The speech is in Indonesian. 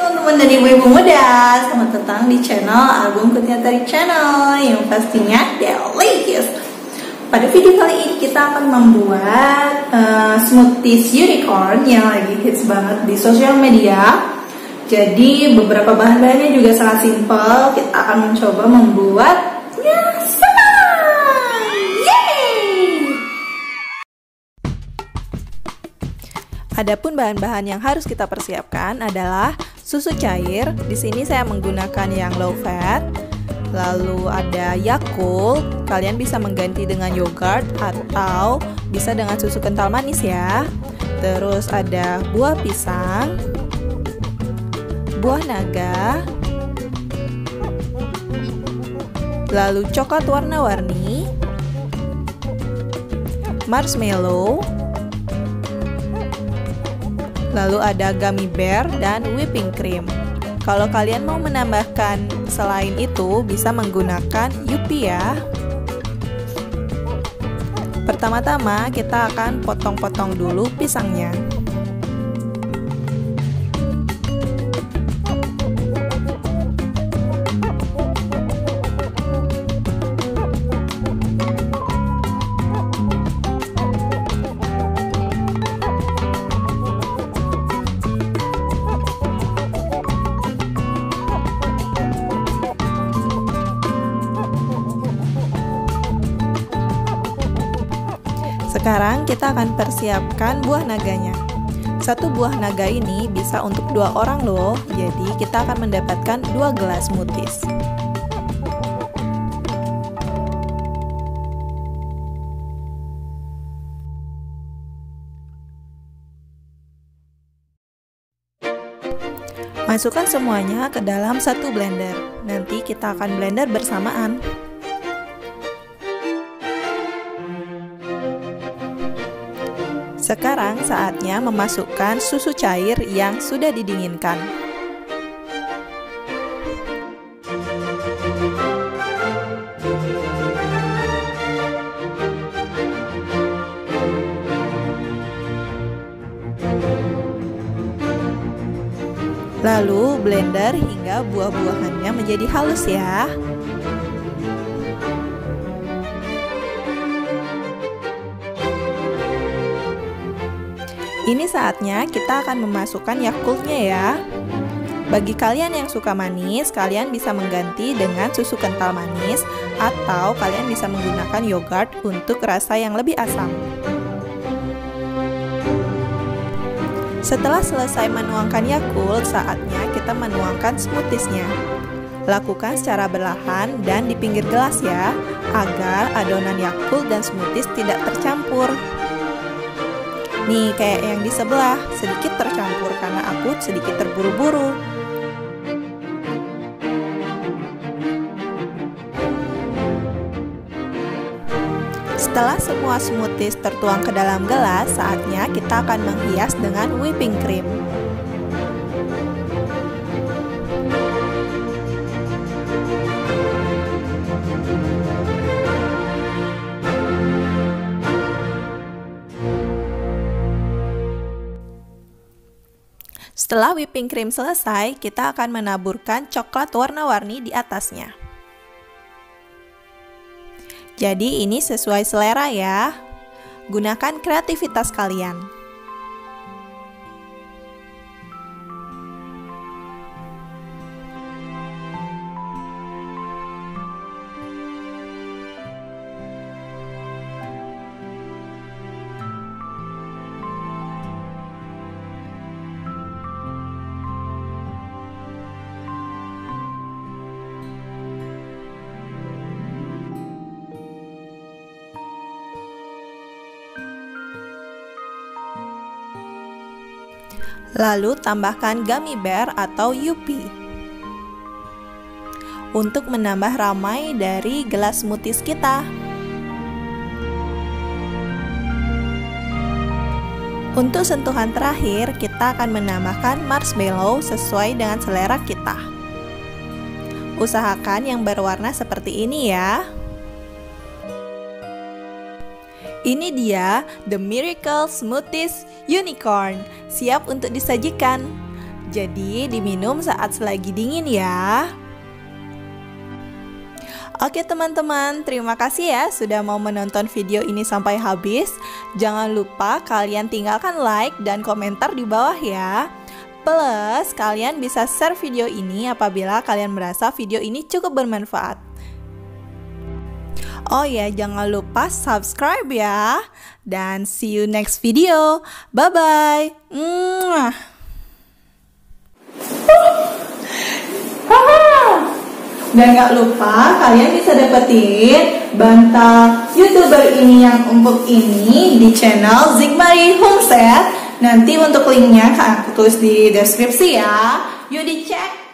teman-teman dan ibu-ibu muda, selamat datang di channel Agung Kurniatari Channel yang pastinya delicious. Pada video kali ini kita akan membuat smoothies unicorn yang lagi hits banget di sosial media. Jadi beberapa bahan-bahannya juga sangat simpel. Kita akan mencoba membuatnya sekarang. Yeay! Adapun bahan-bahan yang harus kita persiapkan adalah susu cair. Di sini saya menggunakan yang low fat. Lalu ada Yakult. Kalian bisa mengganti dengan yogurt atau bisa dengan susu kental manis ya. Terus ada buah pisang, buah naga, lalu coklat warna-warni, marshmallow, lalu ada gummy bear dan whipping cream. Kalau kalian mau menambahkan selain itu bisa menggunakan Yupi ya. Pertama-tama kita akan potong-potong dulu pisangnya. Sekarang kita akan persiapkan buah naganya. Satu buah naga ini bisa untuk 2 orang loh. Jadi kita akan mendapatkan 2 gelas smoothies. Masukkan semuanya ke dalam satu blender. Nanti kita akan blender bersamaan. Sekarang saatnya memasukkan susu cair yang sudah didinginkan. Lalu blender hingga buah-buahannya menjadi halus ya. Ini saatnya kita akan memasukkan Yakultnya ya. Bagi kalian yang suka manis, kalian bisa mengganti dengan susu kental manis atau kalian bisa menggunakan yogurt untuk rasa yang lebih asam. Setelah selesai menuangkan Yakult, saatnya kita menuangkan smoothiesnya. Lakukan secara perlahan dan di pinggir gelas ya, agar adonan Yakult dan smoothies tidak tercampur. Nih, kayak yang di sebelah, sedikit tercampur karena aku sedikit terburu-buru. Setelah semua smoothies tertuang ke dalam gelas, saatnya kita akan menghias dengan whipping cream. Setelah whipping cream selesai, kita akan menaburkan coklat warna-warni di atasnya. Jadi ini sesuai selera ya. Gunakan kreativitas kalian. Lalu tambahkan gummy bear atau Yupi untuk menambah ramai dari gelas smoothies kita. Untuk sentuhan terakhir, kita akan menambahkan marshmallow sesuai dengan selera kita. Usahakan yang berwarna seperti ini ya. Ini dia The Miracle Smoothies Unicorn, siap untuk disajikan. Jadi diminum saat selagi dingin ya. Oke teman-teman, terima kasih ya sudah mau menonton video ini sampai habis. Jangan lupa kalian tinggalkan like dan komentar di bawah ya. Plus, kalian bisa share video ini apabila kalian merasa video ini cukup bermanfaat. Oh ya, jangan lupa subscribe ya. Dan see you next video. Bye-bye. Dan gak lupa kalian bisa dapetin bantal YouTuber ini yang empuk ini di channel Zigmari Homestead. Nanti untuk linknya aku tulis di deskripsi ya. Yuk dicek.